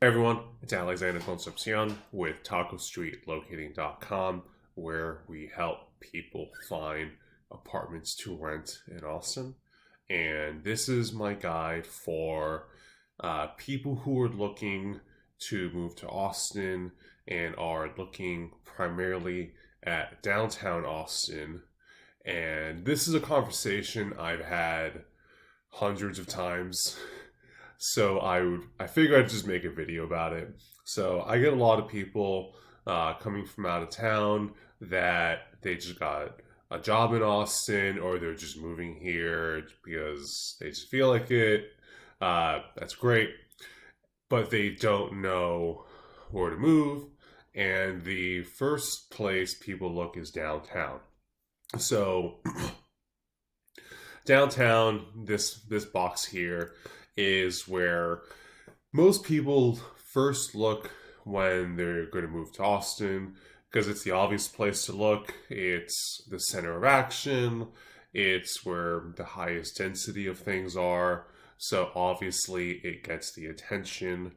Everyone, it's Alexander Concepcion with TacoStreetLocating.com, where we help people find apartments to rent in Austin. And this is my guide for people who are looking to move to Austin and are looking primarily at downtown Austin. And this is a conversation I've had hundreds of times. So I figured I'd just make a video about it. So I get a lot of people coming from out of town that they just got a job in Austin, or they're just moving here because they just feel like it. That's great, but they don't know where to move. And the first place people look is downtown. So downtown, this box here is where most people first look when they're going to move to Austin, because it's the obvious place to look. It's the center of action. It's where the highest density of things are. So obviously it gets the attention.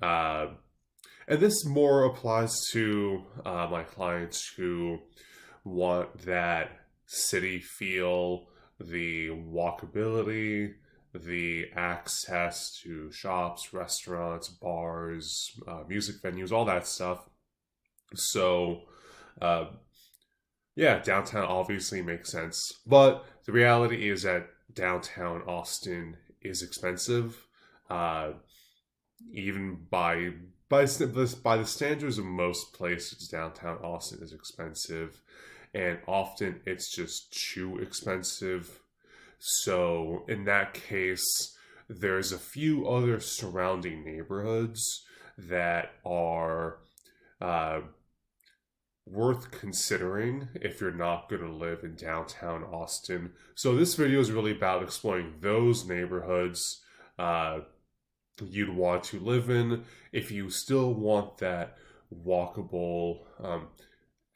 And this more applies to my clients who want that city feel, the walkability, the access to shops, restaurants, bars, music venues, all that stuff. So, downtown obviously makes sense. But the reality is that downtown Austin is expensive, even by the standards of most places. Downtown Austin is expensive, and often it's just too expensive. So in that case, there's a few other surrounding neighborhoods that are worth considering if you're not going to live in downtown Austin. So this video is really about exploring those neighborhoods you'd want to live in if you still want that walkable,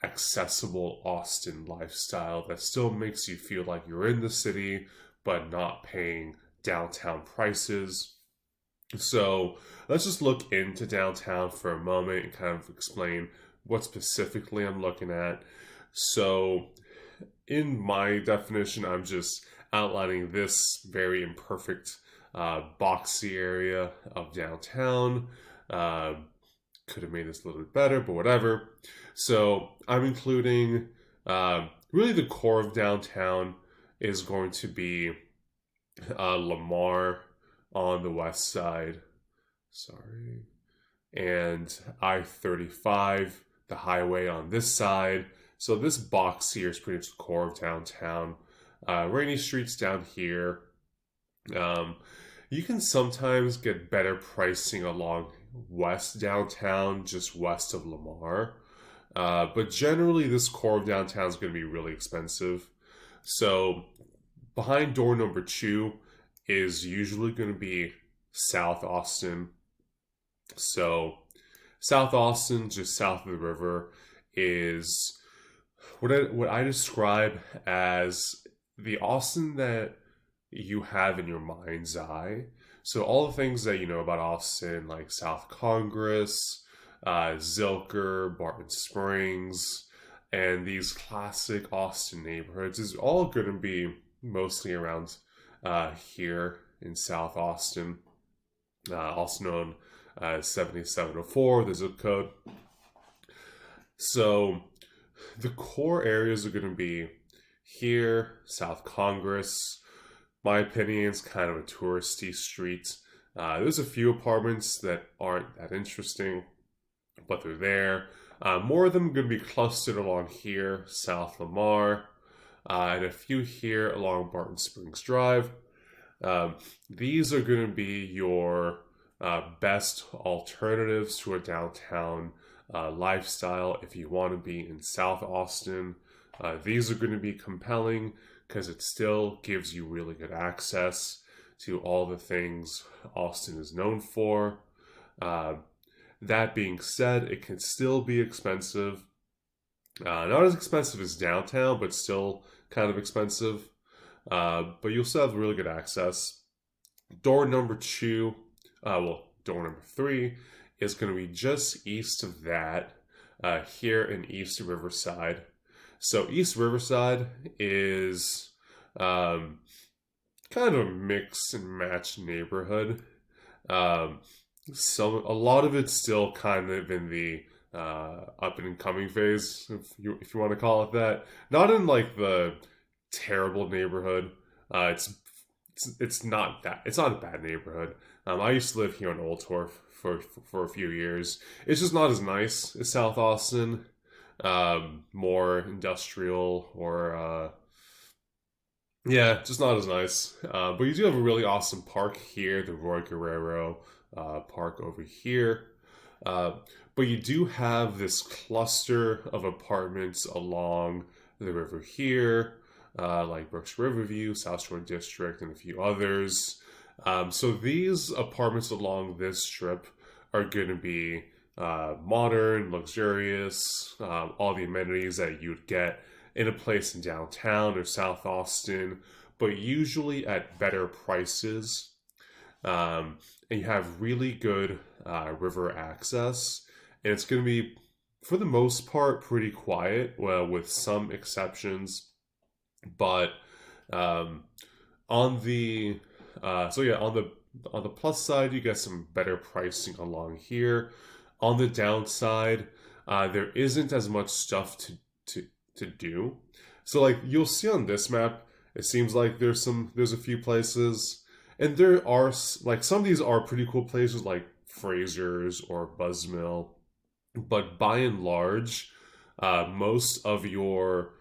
accessible Austin lifestyle that still makes you feel like you're in the city but not paying downtown prices. So let's just look into downtown for a moment and kind of explain what specifically I'm looking at. So in my definition, I'm just outlining this very imperfect boxy area of downtown. Could have made this a little bit better, but whatever. So I'm including really the core of downtown is going to be Lamar on the west side. And I-35, the highway on this side. So this box here is pretty much the core of downtown. Rainy Street's down here. You can sometimes get better pricing along west downtown, just west of Lamar. But generally, this core of downtown is going to be really expensive. So behind door number 2 is usually going to be South Austin. So South Austin, just south of the river, is what I describe as the Austin that you have in your mind's eye. So all the things that you know about Austin, like South Congress, Zilker, Barton Springs, and these classic Austin neighborhoods is all going to be mostly around here in South Austin, also known as 7704, the zip code. So the core areas are going to be here, South Congress. My opinion is kind of a touristy street. There's a few apartments that aren't that interesting, but they're there. More of them are going to be clustered along here, South Lamar, and a few here along Barton Springs Drive. These are going to be your best alternatives to a downtown lifestyle if you want to be in South Austin. These are going to be compelling because it still gives you really good access to all the things Austin is known for. That being said, it can still be expensive. Not as expensive as downtown, but still kind of expensive. But you'll still have really good access. Door number 3 is going to be just east of that, here in East Riverside. So East Riverside is um, kind of a mix and match neighborhood. Um, a lot of it's still kind of in the up and coming phase, if you want to call it that. Not in like the terrible neighborhood. It's not that it's not a bad neighborhood. I used to live here in Old Torf for a few years. It's just not as nice as South Austin. More industrial or yeah, just not as nice. But you do have a really awesome park here, the Roy Guerrero Park over here. Uh, but you do have this cluster of apartments along the river here, like Brooks Riverview, South Shore District, and a few others. So these apartments along this strip are going to be modern, luxurious, all the amenities that you'd get in a place in downtown or South Austin, but usually at better prices. And you have really good river access, and it's going to be, for the most part, pretty quiet, well, with some exceptions. But um, on the on the plus side, you get some better pricing along here. On the downside, there isn't as much stuff to do. So like you'll see on this map, it seems like there's a few places, and there are like some of these are pretty cool places like Fraser's or Buzzmill, but by and large, most of your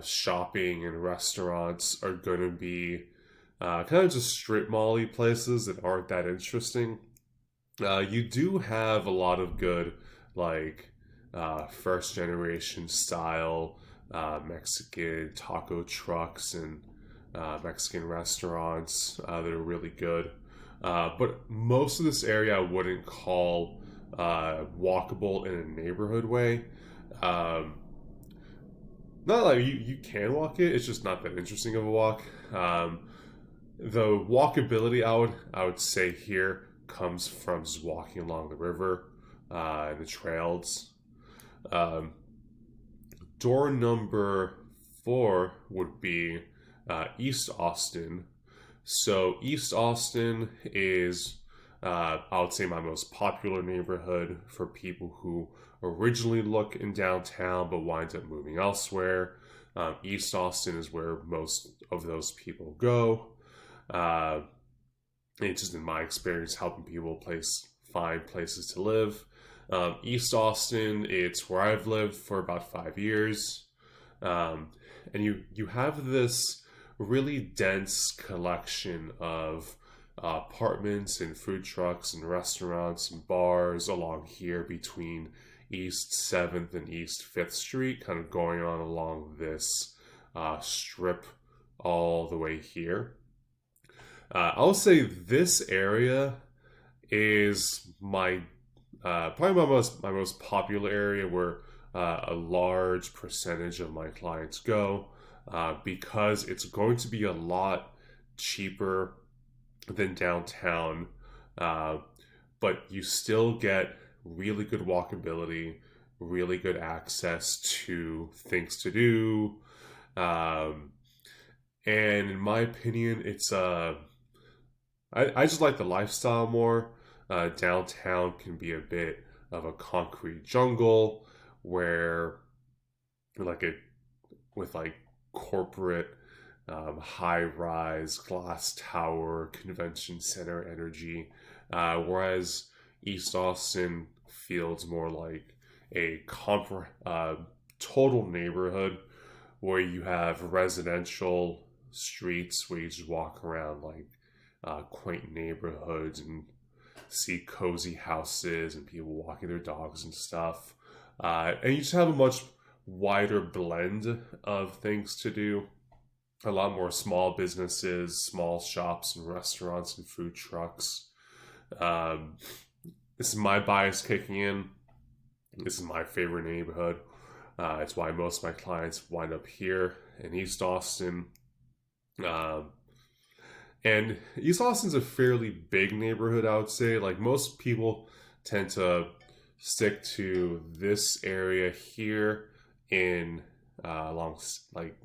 shopping and restaurants are going to be kind of just strip mall-y places that aren't that interesting. You do have a lot of good, like, first generation style Mexican taco trucks and Mexican restaurants that are really good. But most of this area I wouldn't call walkable in a neighborhood way. Um, Not like you can walk it, it's just not that interesting of a walk. The walkability I would say here comes from just walking along the river and the trails. Um, Door number 4 would be East Austin. So East Austin is, I would say, my most popular neighborhood for people who originally look in downtown but wind up moving elsewhere. East Austin is where most of those people go. It's just in my experience helping people find places to live. East Austin, it's where I've lived for about 5 years. And you have this really dense collection of apartments and food trucks and restaurants and bars along here between East 7th and East 5th Street, kind of going on along this strip all the way here. I'll say this area is probably my most popular area where a large percentage of my clients go, because it's going to be a lot cheaper than downtown, but you still get really good walkability, really good access to things to do, and in my opinion, I just like the lifestyle more. Downtown can be a bit of a concrete jungle where, like with like corporate high-rise glass tower convention center energy, whereas East Austin feels more like a total neighborhood where you have residential streets where you just walk around like quaint neighborhoods and see cozy houses and people walking their dogs and stuff. And you just have a much wider blend of things to do. A lot more small businesses, small shops and restaurants and food trucks. This is my bias kicking in. This is my favorite neighborhood. It's why most of my clients wind up here in East Austin. And East Austin's a fairly big neighborhood, I would say. Like most people tend to stick to this area here in along like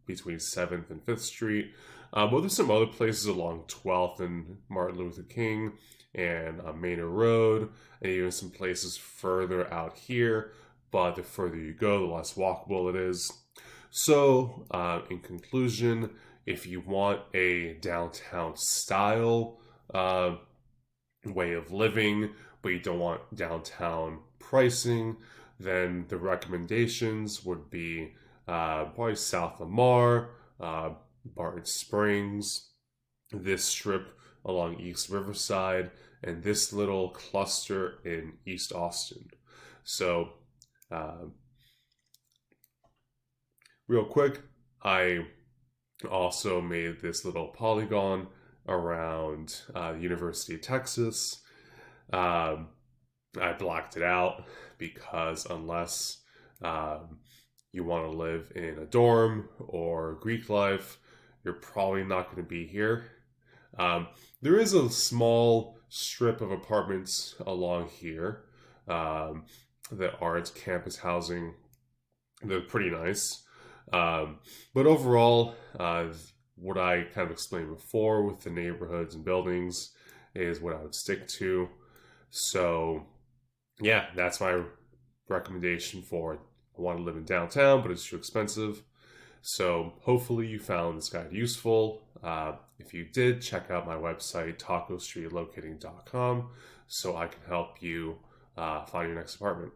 between 7th and 5th Street. But there's some other places along 12th and Martin Luther King and Manor Road, and even some places further out here. But the further you go, the less walkable it is. So, in conclusion, if you want a downtown style way of living, but you don't want downtown pricing, then the recommendations would be probably South Lamar, Barton Springs, this strip along East Riverside, and this little cluster in East Austin. So, real quick, I also made this little polygon around the University of Texas. I blacked it out because unless you want to live in a dorm or Greek life, you're probably not going to be here. There is a small strip of apartments along here that aren't campus housing. They're pretty nice. But overall, what I kind of explained before with the neighborhoods and buildings is what I would stick to. So, yeah, that's my recommendation for I want to live in downtown, but it's too expensive. So, hopefully, you found this guide useful. If you did, check out my website, tacostreetlocating.com, so I can help you find your next apartment.